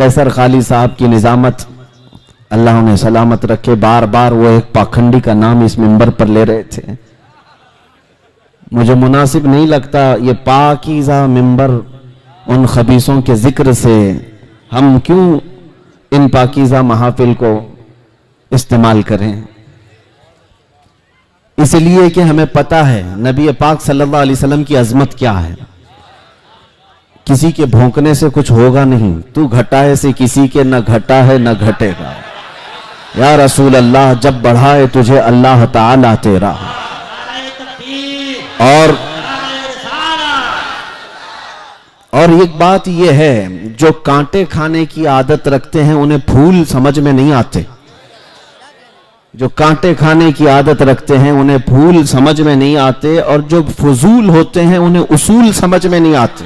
कैसर खाली साहब की निजामत अल्लाह उन्हें सलामत रखे, बार बार वो एक पाखंडी का नाम इस मिंबर पर ले रहे थे। मुझे मुनासिब नहीं लगता ये पाकीज़ा मिंबर उन खबीसों के जिक्र से हम क्यों इन पाकीज़ा महाफिल को इस्तेमाल करें। इसलिए कि हमें पता है नबी पाक सल्लल्लाहु अलैहि वसल्लम की अजमत क्या है। किसी के भौंकने से कुछ होगा नहीं, तू घटाए से किसी के न घटा है न घटेगा। या रसूल अल्लाह, जब बढ़ाए तुझे अल्लाह ताला तेरा। और एक बात यह है, जो कांटे खाने की आदत रखते हैं उन्हें फूल समझ में नहीं आते। जो कांटे खाने की आदत रखते हैं उन्हें फूल समझ में नहीं आते, और जो फजूल होते हैं उन्हें उसूल समझ में नहीं आते।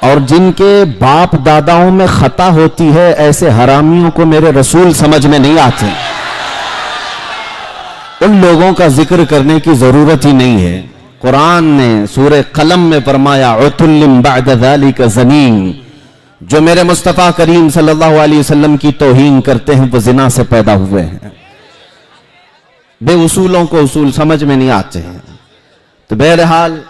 और जिनके बाप दादाओं में खता होती है, ऐसे हरामियों को मेरे रसूल समझ में नहीं आते। उन लोगों का जिक्र करने की जरूरत ही नहीं है। कुरान ने सूरह कलम में फरमाया, उतुल्लिम बअद ज़ालिका ज़नीन, जो मेरे मुस्तफ़ा करीम सल्लल्लाहु अलैहि वसल्लम की तौहीन करते हैं वो जिना से पैदा हुए हैं। बेउसूलों को उसूल समझ में नहीं आते हैं। तो बहरहाल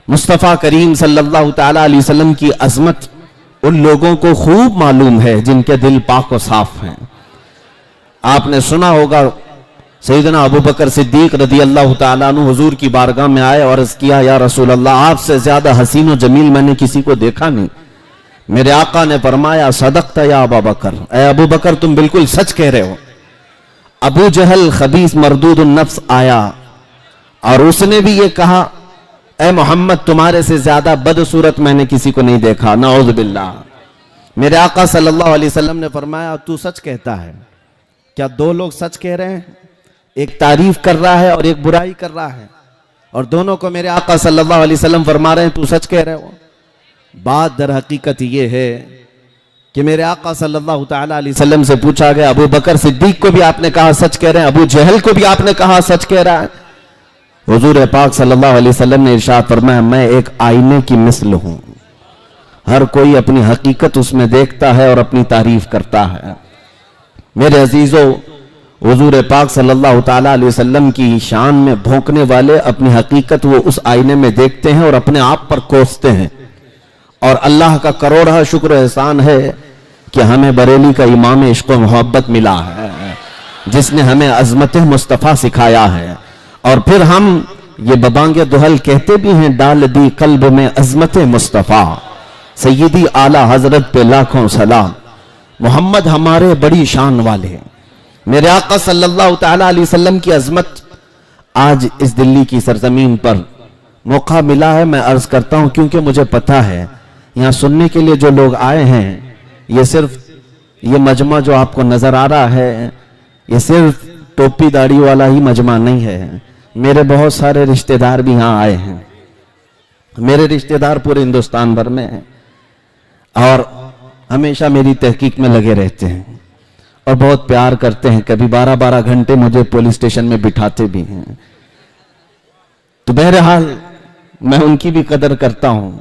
मुस्तफ़ा करीम सल्लल्लाहु ताला अलैहि वसल्लम की अजमत उन लोगों को खूब मालूम है जिनके दिल पाक और साफ हैं। आपने सुना होगा सैयदना अबू बकर सिद्दीक रदी अल्लाह ताला अन्हु हुजूर की बारगाह में आए और अर्ज़ किया, या रसूल अल्लाह, आपसे ज्यादा हसीन और जमील मैंने किसी को देखा नहीं। मेरे आका ने फरमाया, सदक़ता या अबू बकर, ए अबू बकर तुम बिल्कुल सच कह रहे हो। अबू जहल खबीस मरदूद नफ्स आया और उसने भी ये कहा, ए मोहम्मद तुम्हारे से ज्यादा बदसूरत मैंने किसी को नहीं देखा, नऊज़ बिल्लाह। मेरे आका सल्लल्लाहु अलैहि वसल्लम ने फरमाया, तू सच कहता है। क्या दो लोग सच कह रहे हैं? एक तारीफ कर रहा है और एक बुराई कर रहा है, और दोनों को मेरे आका सल्लल्लाहु अलैहि वसल्लम फरमा रहे हैं तू सच कह रहे हो। बात दर हकीकत ये है कि मेरे आका सल्लल्लाहु ताला अलैहि वसल्लम से पूछा गया, अबू बकर सिद्दीक को भी आपने कहा सच कह रहे हैं, अबू जहल को भी आपने कहा सच कह रहा है। हुजूर पाक सल्लल्लाहु अलैहि वसल्लम ने इरशाद फरमाया, मैं एक आईने की मिसल हूं, हर कोई अपनी हकीकत उसमें देखता है और अपनी तारीफ करता है। मेरे अजीजों, हुजूर पाक सल्लल्लाहु ताला अलैहि वसल्लम की शान में भौंकने वाले अपनी हकीकत वो उस आईने में देखते हैं और अपने आप पर कोसते हैं। और अल्लाह का करोड़ा शुक्र एहसान है कि हमें बरेली का इमाम इश्क व मोहब्बत मिला है, जिसने हमें अजमत मुस्तफ़ा सिखाया है। और फिर हम ये बबांगे दुहल कहते भी हैं, डाल दी कल्ब में अजमत मुस्तफ़ा, सैयदी आला हजरत पे लाखों सलाम। मोहम्मद हमारे बड़ी शान वाले, मेरे आका सल्लल्लाहु ताला अलैहि वसल्लम की अजमत आज इस दिल्ली की सरजमीन पर मौका मिला है। मैं अर्ज करता हूं क्योंकि मुझे पता है यहां सुनने के लिए जो लोग आए हैं, ये सिर्फ ये मजमा जो आपको नजर आ रहा है, ये सिर्फ टोपी दाढ़ी वाला ही मजमा नहीं है। मेरे बहुत सारे रिश्तेदार भी यहां आए हैं। मेरे रिश्तेदार पूरे हिंदुस्तान भर में हैं और हमेशा मेरी तहकीक में लगे रहते हैं और बहुत प्यार करते हैं। कभी 12-12 घंटे मुझे पुलिस स्टेशन में बिठाते भी हैं। तो बहरहाल मैं उनकी भी कदर करता हूं।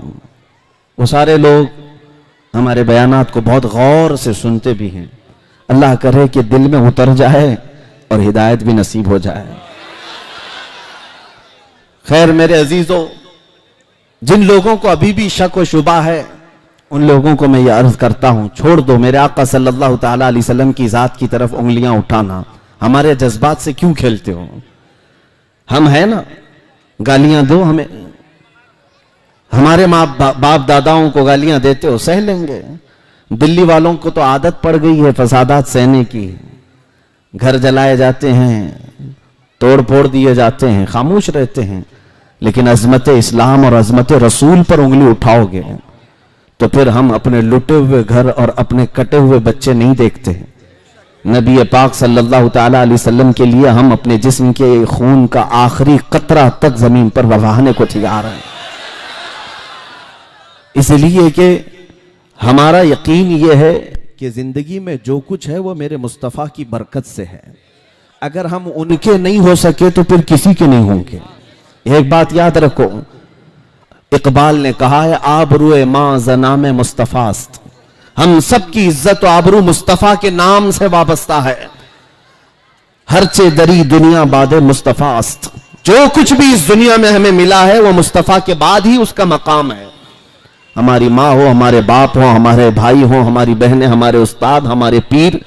वो सारे लोग हमारे बयानात को बहुत गौर से सुनते भी हैं। अल्लाह करे कि दिल में उतर जाए और हिदायत भी नसीब हो जाए। खैर मेरे अजीजों, जिन लोगों को अभी भी शक व शुबा है उन लोगों को मैं ये अर्ज करता हूं, छोड़ दो। मेरे आका सल्लल्लाहु ताला अलैहि वसल्लम की जात की तरफ उंगलियां उठाना, हमारे जज्बात से क्यों खेलते हो? हम है ना, गालियां दो हमें, हमारे माँ बाप दादाओं को गालियां देते हो, सह लेंगे। दिल्ली वालों को तो आदत पड़ गई है फसादात सहने की। घर जलाए जाते हैं, तोड़ फोड़ दिए जाते हैं, खामोश रहते हैं। लेकिन अजमत इस्लाम और अजमत रसूल पर उंगली उठाओगे तो फिर हम अपने लुटे हुए घर और अपने कटे हुए बच्चे नहीं देखते। नबी पाक सल्लल्लाहु ताला अलैहि वसल्लम के लिए हम अपने जिस्म के खून का आखिरी कतरा तक जमीन पर बहाने को तैयार हैं। इसलिए कि हमारा यकीन यह है कि जिंदगी में जो कुछ है वो मेरे मुस्तफ़ा की बरकत से है। अगर हम उनके नहीं हो सके तो फिर किसी के नहीं होंगे। एक बात याद रखो, इकबाल ने कहा है, आबरूए मां ज़नाम मुस्तफ़ास्त, हम सबकी इज्जत और आबरू मुस्तफा के नाम से वाबस्ता है। हरचे दरी दुनिया बादे मुस्तफा अस्त, जो कुछ भी इस दुनिया में हमें मिला है वो मुस्तफा के बाद ही उसका मकाम है। हमारी माँ हो, हमारे बाप हो, हमारे भाई हो, हमारी बहनें, हमारे उस्ताद, हमारे पीर,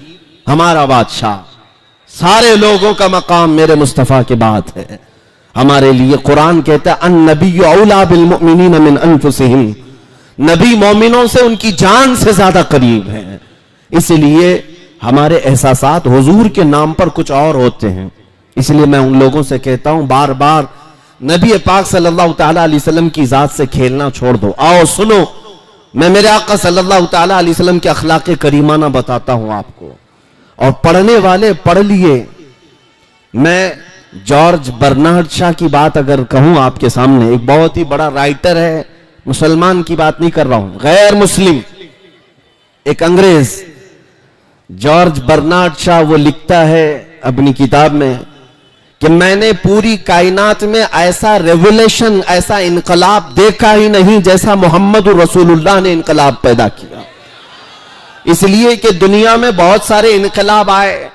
हमारा बादशाह, सारे लोगों का मकाम मेरे मुस्तफा के बाद है। हमारे लिए कुरान कहता है अन नबी औला बिल मुमिनीन मिन अनफुसिहिम, नबी मोमिनों से उनकी जान से ज्यादा करीब है। इसलिए हमारे एहसासात हुजूर के नाम पर कुछ और होते हैं। इसलिए मैं उन लोगों से कहता हूं बार बार नबी पाक सल्लल्लाहु ताला अलैहि वसल्लम की जात से खेलना छोड़ दो। आओ सुनो, मैं मेरे आका सल्लल्लाहु ताला अलैहि वसल्लम के अखलाक करीमाना बताता हूं आपको, और पढ़ने वाले पढ़ लिए। मैं जॉर्ज बर्नार्ड शॉ की बात अगर कहूं आपके सामने, एक बहुत ही बड़ा राइटर है, मुसलमान की बात नहीं कर रहा हूं, गैर मुस्लिम, एक अंग्रेज, जॉर्ज बर्नार्ड शॉ, वो लिखता है अपनी किताब में कि मैंने पूरी कायनात में ऐसा रेवोल्यूशन, ऐसा इनकलाब देखा ही नहीं जैसा मोहम्मद रसूलुल्लाह ने इनकलाब पैदा किया। इसलिए कि दुनिया में बहुत सारे इनकलाब आए,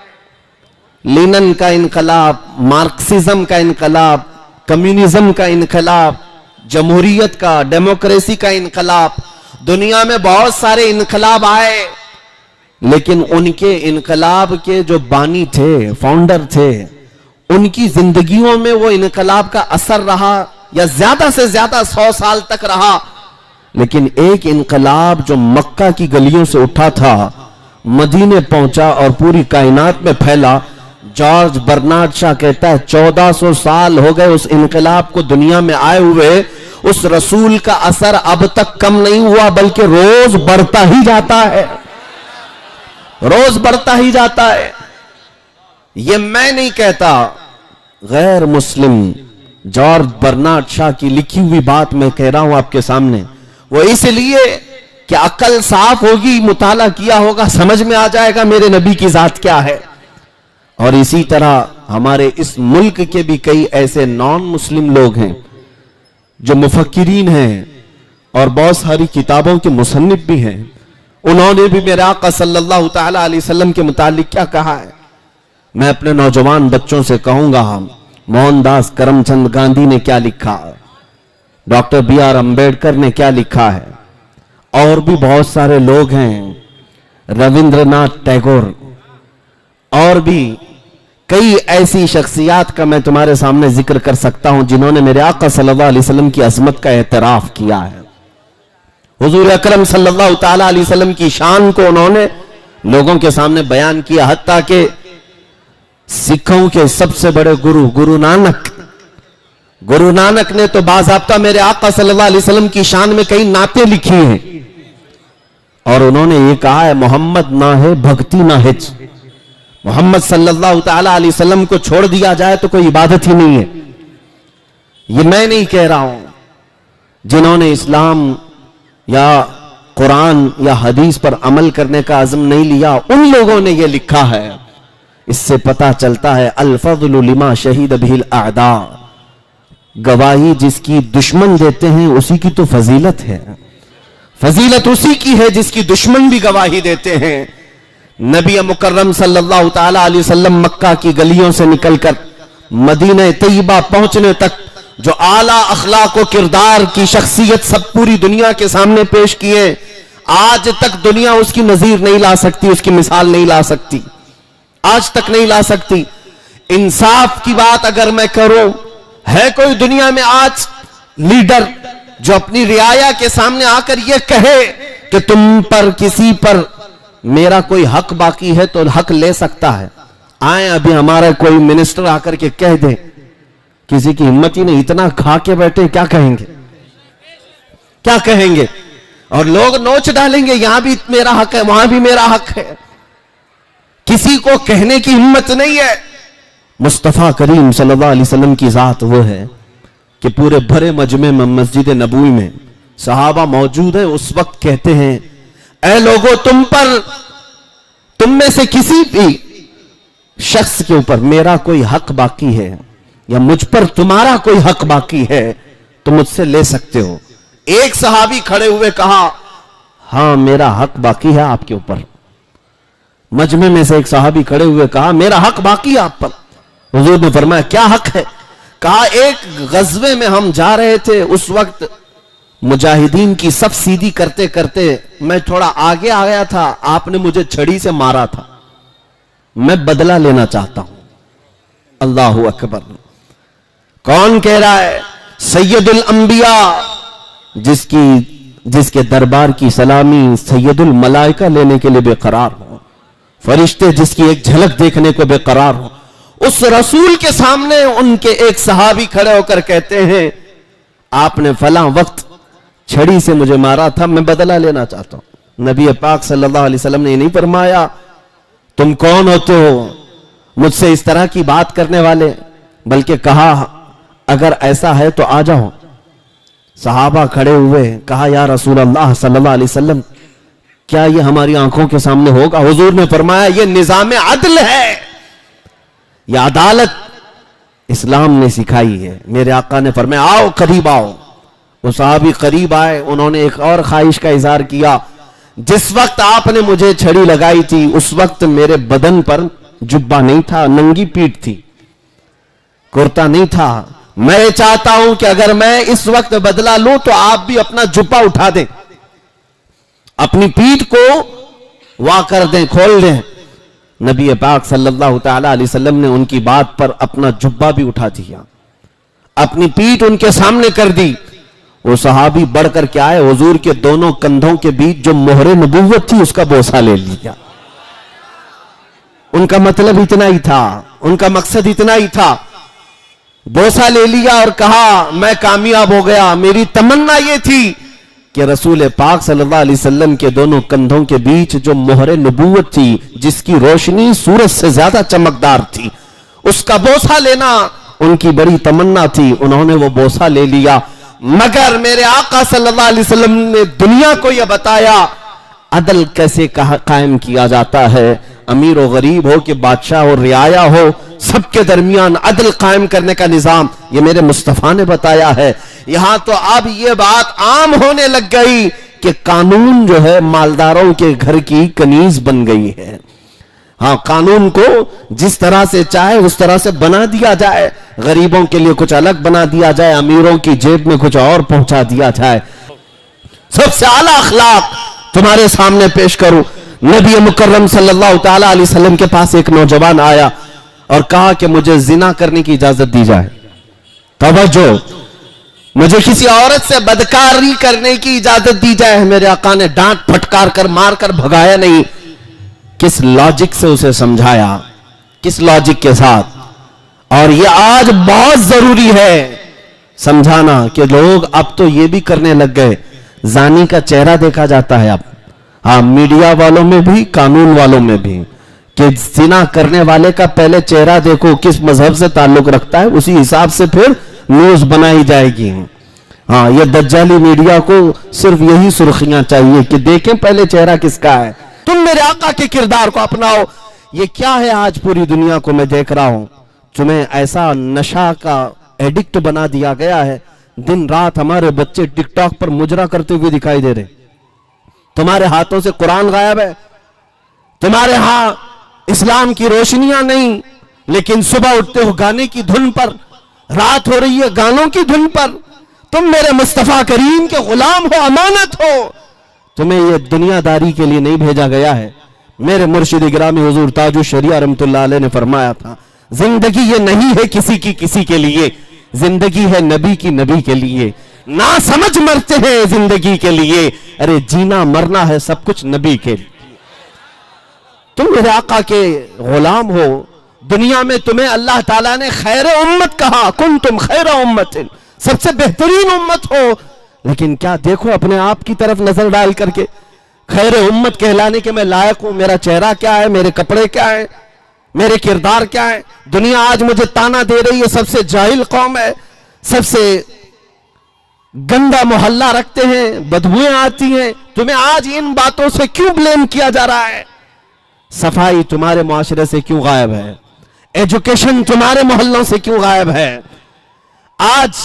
लेनिन का इनकलाब, मार्क्सिज्म का इनकलाब, कम्युनिज्म का इनकलाब, जमहूरियत का, डेमोक्रेसी का इनकलाब, दुनिया में बहुत सारे इनकलाब आए, लेकिन उनके इनकलाब के जो बानी थे, फाउंडर थे, उनकी जिंदगियों में वो इनकलाब का असर रहा या ज्यादा से ज्यादा 100 साल तक रहा। लेकिन एक इनकलाब जो मक्का की गलियों से उठा था, मदीने पहुंचा और पूरी कायनात में फैला, जॉर्ज बर्नार्ड शॉ कहता है 1400 साल हो गए उस इनकलाब को दुनिया में आए हुए, उस रसूल का असर अब तक कम नहीं हुआ, बल्कि रोज बढ़ता ही जाता है, रोज बढ़ता ही जाता है। ये मैं नहीं कहता, गैर मुस्लिम जॉर्ज बर्नार्ड शॉ की लिखी हुई बात मैं कह रहा हूं आपके सामने। वो इसलिए कि अकल साफ होगी, मुताला किया होगा, समझ में आ जाएगा मेरे नबी की जात क्या है। और इसी तरह हमारे इस मुल्क के भी कई ऐसे नॉन मुस्लिम लोग हैं जो मुफक्किरीन हैं और बहुत सारी किताबों के मुसन्निफ भी हैं। उन्होंने भी मेरे आका सल्लल्लाहु ताला अलैहि वसल्लम के मुतालिक क्या कहा है। मैं अपने नौजवान बच्चों से कहूंगा, हम मोहनदास करमचंद गांधी ने क्या लिखा, डॉक्टर BR अम्बेडकर ने क्या लिखा है, और भी बहुत सारे लोग हैं, रविंद्रनाथ टैगोर, और भी कई ऐसी शख्सियात का मैं तुम्हारे सामने जिक्र कर सकता हूं जिन्होंने मेरे आका सल्लल्लाहु अलैहि वसल्लम की अजमत का एतराफ किया है। हुजूर अकरम सल्लल्लाहु ताला अलैहि वसल्लम की शान को उन्होंने लोगों के सामने बयान किया। हत्ता के सिखों के सबसे बड़े गुरु नानक ने तो बाज़ाब्ता मेरे आका सल्लल्लाहु अलैहि वसल्लम की शान में कई नाते लिखी हैं, और उन्होंने ये कहा है मोहम्मद ना है भक्ति ना हिज। मोहम्मद सल्लल्लाहु ताला अलैहि वसल्लम को छोड़ दिया जाए तो कोई इबादत ही नहीं है। ये मैं नहीं कह रहा हूं, जिन्होंने इस्लाम या कुरान या हदीस पर अमल करने का अज़्म नहीं लिया, उन लोगों ने यह लिखा है। इससे पता चलता है अल फज़्लु लिमा शहीद बिहिल आदा, गवाही जिसकी दुश्मन देते हैं उसी की तो फजीलत है, फजीलत उसी की है जिसकी दुश्मन भी गवाही देते हैं। नबी मुकर्रम सल्लल्लाहु ताला अलैहि वसल्लम मक्का की गलियों से निकलकर मदीना तैयबा पहुंचने तक जो आला अखलाक व किरदार की शख्सियत सब पूरी दुनिया के सामने पेश किए, आज तक दुनिया उसकी नजीर नहीं ला सकती, उसकी मिसाल नहीं ला सकती, आज तक नहीं ला सकती। इंसाफ की बात अगर मैं करूं, है कोई दुनिया में आज लीडर जो अपनी रियाया के सामने आकर यह कहे कि तुम पर किसी पर मेरा कोई हक बाकी है तो हक ले सकता है? आए अभी हमारा कोई मिनिस्टर आकर के कह दे, किसी की हिम्मत ही नहीं, इतना खा के बैठे, क्या कहेंगे, क्या कहेंगे? और लोग नोच डालेंगे, यहां भी मेरा हक है, वहां भी मेरा हक है। किसी को कहने की हिम्मत नहीं है। मुस्तफा करीम सल्लल्लाहु अलैहि वसल्लम की जात वो है कि पूरे भरे मजमे में मस्जिद नबवी में सहाबा मौजूद है, उस वक्त कहते हैं ऐ लोगों, तुम में से किसी भी शख्स के ऊपर मेरा कोई हक बाकी है या मुझ पर तुम्हारा कोई हक बाकी है तो मुझसे ले सकते हो। एक सहाबी खड़े हुए कहा, हाँ मेरा हक बाकी है आपके ऊपर। मजमे में से एक सहाबी खड़े हुए कहा मेरा हक बाकी है आप पर। हुजूर ने फरमाया क्या हक है? कहा एक गज़वे में हम जा रहे थे, उस वक्त मुजाहिदीन की सफ सीधी करते करते मैं थोड़ा आगे आ गया था, आपने मुझे छड़ी से मारा था, मैं बदला लेना चाहता हूं। अल्लाहु अकबर। कौन कह रहा है? सैयदुल अंबिया, जिसके दरबार की सलामी सैयदुल मलाइका लेने के लिए बेकरार हो, फरिश्ते जिसकी एक झलक देखने को बेकरार हो, उस रसूल के सामने उनके एक सहाबी खड़े होकर कहते हैं आपने फलां वक्त छड़ी से मुझे मारा था, मैं बदला लेना चाहता हूं। नबी पाक सल्लल्लाहु अलैहि वसल्लम ने ये नहीं फरमाया तुम कौन होते हो मुझसे इस तरह की बात करने वाले, बल्कि कहा अगर ऐसा है तो आ जाओ। सहाबा खड़े हुए, कहा या रसूल अल्लाह सल्लल्लाहु अलैहि वसल्लम क्या ये हमारी आंखों के सामने होगा? हुजूर ने फरमाया ये निजाम अदल है, यह अदालत इस्लाम ने सिखाई है। मेरे आका ने फरमाया आओ करीब आओ। वो सहाबी करीब आए, उन्होंने एक और ख्वाहिश का इजहार किया, जिस वक्त आपने मुझे छड़ी लगाई थी उस वक्त मेरे बदन पर जुब्बा नहीं था, नंगी पीठ थी, कुर्ता नहीं था। मैं चाहता हूं कि अगर मैं इस वक्त बदला लूं तो आप भी अपना जुब्बा उठा दें, अपनी पीठ को वाह कर दें, खोल दें। नबी पाक सल्लल्लाहु तआला अलैहि वसल्लम ने उनकी बात पर अपना जुब्बा भी उठा दिया, अपनी पीठ उनके सामने कर दी। वो सहाबी बढ़कर के आए, हुजूर के दोनों कंधों के बीच जो मोहरे नबूवत थी उसका बोसा ले लिया। उनका मतलब इतना ही था, उनका मकसद इतना ही था, बोसा ले लिया और कहा मैं कामयाब हो गया। मेरी तमन्ना यह थी कि रसूल पाक सल्लल्लाहु अलैहि वसल्लम के दोनों कंधों के बीच जो मोहरे नबूवत थी, जिसकी रोशनी सूरज से ज्यादा चमकदार थी, उसका बोसा लेना उनकी बड़ी तमन्ना थी। उन्होंने वो बोसा ले लिया, मगर मेरे आका सल्लल्लाहु अलैहि वसल्लम ने दुनिया को यह बताया अदल कैसे कायम किया जाता है। अमीर और गरीब हो कि बादशाह और रियाया हो, सबके दरमियान अदल कायम करने का निजाम ये मेरे मुस्तफा ने बताया है। यहां तो अब ये बात आम होने लग गई कि कानून जो है मालदारों के घर की कनीज बन गई है। हाँ, कानून को जिस तरह से चाहे उस तरह से बना दिया जाए, गरीबों के लिए कुछ अलग बना दिया जाए, अमीरों की जेब में कुछ और पहुंचा दिया जाए। सबसे आला अखलाक तुम्हारे सामने पेश करूं। नबी मुकर्रम सल्लल्लाहु तआला अलैहि वसल्लम के पास एक नौजवान आया और कहा कि मुझे जिना करने की इजाजत दी जाए। तवज्जो, मुझे किसी औरत से बदकारी करने की इजाजत दी जाए। मेरे आका ने डांट फटकार कर मार कर भगाया नहीं, किस लॉजिक से उसे समझाया, किस लॉजिक के साथ। और यह आज बहुत जरूरी है समझाना कि लोग अब तो यह भी करने लग गए, जानी का चेहरा देखा जाता है अब। हाँ, मीडिया वालों में भी, कानून वालों में भी, कि जिना करने वाले का पहले चेहरा देखो, किस मजहब से ताल्लुक रखता है, उसी हिसाब से फिर न्यूज बनाई जाएगी। हाँ, ये दज्जाली मीडिया को सिर्फ यही सुर्खियां चाहिए कि देखें पहले चेहरा किसका है। तुम मेरे आका के किरदार को अपनाओ। ये क्या है आज पूरी दुनिया को मैं देख रहा हूं, तुम्हें ऐसा नशा का एडिक्ट बना दिया गया है। दिन रात हमारे बच्चे टिकटॉक पर मुजरा करते हुए दिखाई दे रहे। तुम्हारे हाथों से कुरान गायब है, तुम्हारे यहां इस्लाम की रोशनियां नहीं, लेकिन सुबह उठते हो गाने की धुन पर, रात हो रही है गानों की धुन पर। तुम मेरे मुस्तफा करीम के गुलाम हो, अमानत हो। तुम्हें यह दुनियादारी के लिए नहीं भेजा गया है। मेरे मुर्शिद गिरामी हुजूर ताजुल शरिया रहमतुल्लाह अलैह ने फरमाया था, जिंदगी ये नहीं है किसी की किसी के लिए, जिंदगी है नबी की नबी के लिए। ना समझ मरते हैं जिंदगी के लिए, अरे जीना मरना है सब कुछ नबी के लिए। तुम मेरे आका के गुलाम हो। दुनिया में तुम्हें अल्लाह ताला ने खैर उम्मत कहा, कुन तुम खैर उम्मत, सबसे बेहतरीन उम्मत हो। लेकिन क्या देखो अपने आप की तरफ नजर डाल करके, खैर उम्मत कहलाने के मैं लायक हूं? मेरा चेहरा क्या है, मेरे कपड़े क्या है, मेरे किरदार क्या है? दुनिया आज मुझे ताना दे रही है, सबसे जाहिल कौम है, सबसे गंदा मोहल्ला रखते हैं, बदबुएं आती हैं। तुम्हें आज इन बातों से क्यों ब्लेम किया जा रहा है? सफाई तुम्हारे मुआशरे से क्यों गायब है? एजुकेशन तुम्हारे मोहल्लों से क्यों गायब है? आज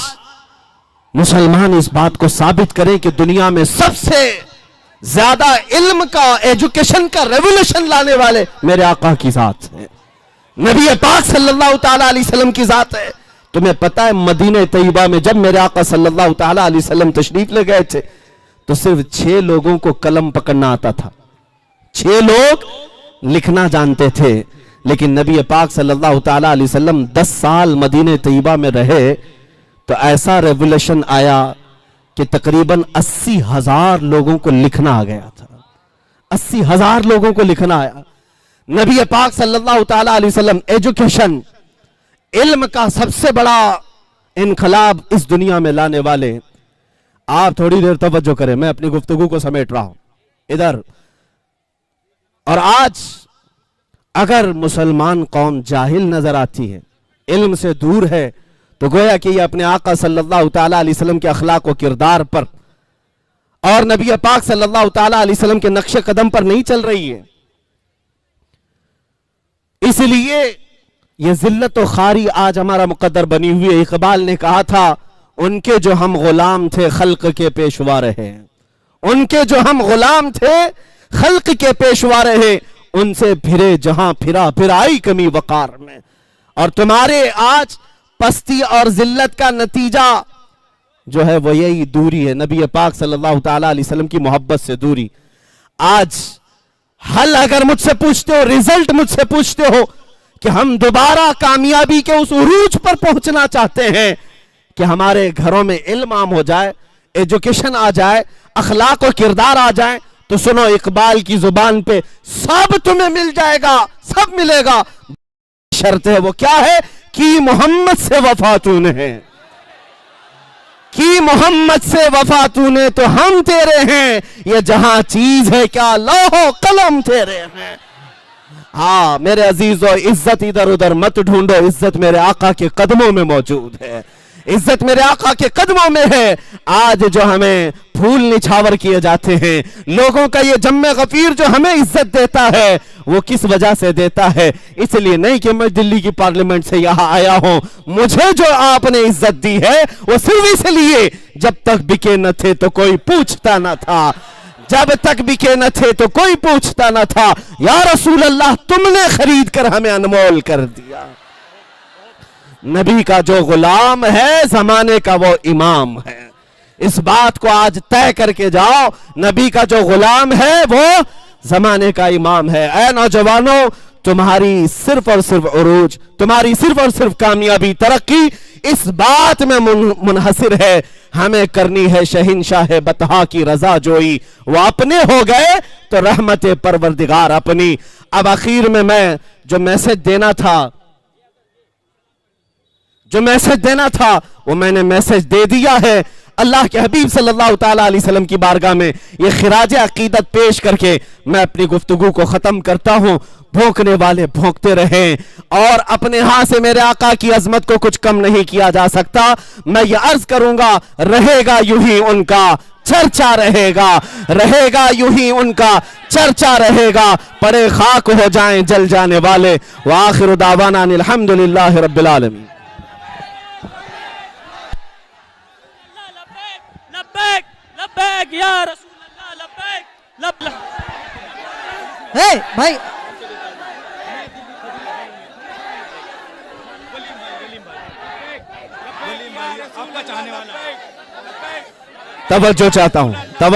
मुसलमान इस बात को साबित करें कि दुनिया में सबसे ज्यादा इल्म का, एजुकेशन का रेवोल्यूशन लाने वाले मेरे आका की जात है, नबी पाक सल्लल्लाहु ताला अलैहि वसल्लम की जात है। तुम्हें पता है मदीने तैयबा में जब मेरे आका सल्लल्लाहु ताला अलैहि वसल्लम तशरीफ ले गए थे तो सिर्फ 6 लोगों को कलम पकड़ना आता था, 6 लोग लिखना जानते थे। लेकिन नबी पाक सल्लल्लाहु ताला अलैहि वसल्लम 10 साल मदीने तैयबा में रहे तो ऐसा रेवोल्यूशन आया कि तकरीबन 80,000 लोगों को लिखना आ गया था, 80,000 लोगों को लिखना आया। नबी पाक सल्लल्लाहु ताला अलैहि वसल्लम एजुकेशन, इल्म का सबसे बड़ा इनकलाब इस दुनिया में लाने वाले। आप थोड़ी देर तवज्जो करें, मैं अपनी गुफ्तगू को समेट रहा हूं इधर। और आज अगर मुसलमान कौम जाहिल नजर आती है, इल्म से दूर है, तो गोया कि ये अपने आका सल्लल्लाहु ताला अलैहि वसल्लम के अखलाक व किरदार पर और नबी पाक सल्लल्लाहु ताला अलैहि वसल्लम के नक्शे कदम पर नहीं चल रही है। इसलिए ये जिल्लत व खारी आज हमारा मुकद्दर बनी हुई है। इकबाल ने कहा था, उनके जो हम गुलाम थे खल्क के पेशवा रहे, उनके जो हम गुलाम थे खल्क के पेशवा रहे, उनसे फिरे जहां फिरा फिर आई कमी वकार में। और तुम्हारे आज पस्ती और जिल्लत का नतीजा जो है वो यही दूरी है, नबी पाक सल्लल्लाहु ताला अलैहि वसल्लम की मोहब्बत से दूरी। आज हल अगर मुझसे पूछते हो, रिजल्ट मुझसे पूछते हो कि हम दोबारा कामयाबी के उस उरूज पर पहुंचना चाहते हैं कि हमारे घरों में इल्म आम हो जाए, एजुकेशन आ जाए, अखलाक और किरदार आ जाए, तो सुनो इकबाल की जुबान पे सब तुम्हें मिल जाएगा, सब मिलेगा। शर्त है वो क्या है कि मोहम्मद से वफा तूने है, कि मोहम्मद से वफा तूने तो हम तेरे हैं, ये जहां चीज है क्या लौहो कलम तेरे हैं। हाँ मेरे अजीजों, इज्जत इधर उधर मत ढूंढो, इज्जत मेरे आका के कदमों में मौजूद है, इज्जत मेरे आका के कदमों में है। आज जो हमें फूल निछावर किए जाते हैं, लोगों का ये जम्मे गफीर जो हमें इज्जत देता है, वो किस वजह से देता है? इसलिए नहीं कि मैं दिल्ली की पार्लियामेंट से यहां आया हूं, मुझे जो आपने इज्जत दी है वो सिर्फ इसलिए जब तक बिके न थे तो कोई पूछता न था, जब तक बिके न थे तो कोई पूछता न था। या रसूल अल्लाह, तुमने खरीद कर हमें अनमोल कर दिया। नबी का जो गुलाम है जमाने का वो इमाम है, इस बात को आज तय करके जाओ, नबी का जो गुलाम है वो जमाने का इमाम है। ऐ नौजवानों, तुम्हारी सिर्फ और सिर्फ उरूज, तुम्हारी सिर्फ और सिर्फ कामयाबी, तरक्की इस बात में मुनहसिर है, हमें करनी है शहिंशाह बतहा की रजा जोई। वो अपने हो गए तो रहमत परवरदिगार अपनी। अब आखिर में मैं जो मैसेज देना था वो मैंने मैसेज दे दिया है। अल्लाह के हबीब सल्लल्लाहु ताला अलैहि वसल्लम की बारगाह में ये खिराज अकीदत पेश करके मैं अपनी गुफ्तगू को खत्म करता हूं। भौंकने वाले भौंकते रहें, और अपने हाथ से मेरे आका की अजमत को कुछ कम नहीं किया जा सकता। मैं ये अर्ज करूंगा, रहेगा यूं ही उनका चर्चा रहेगा, रहेगा यूं ही उनका चर्चा रहेगा, पड़े खाक हो जाएं जल जाने वाले। व आखिर दावाना अल्हम्दुलिल्लाहि रब्बिल आलमीन। लब्बैक लब्बैक या रसूल अल्लाह, लब्बैक लब्बैक। हे भाई, आपका चाहने वाला तवज्जो चाहता हूं।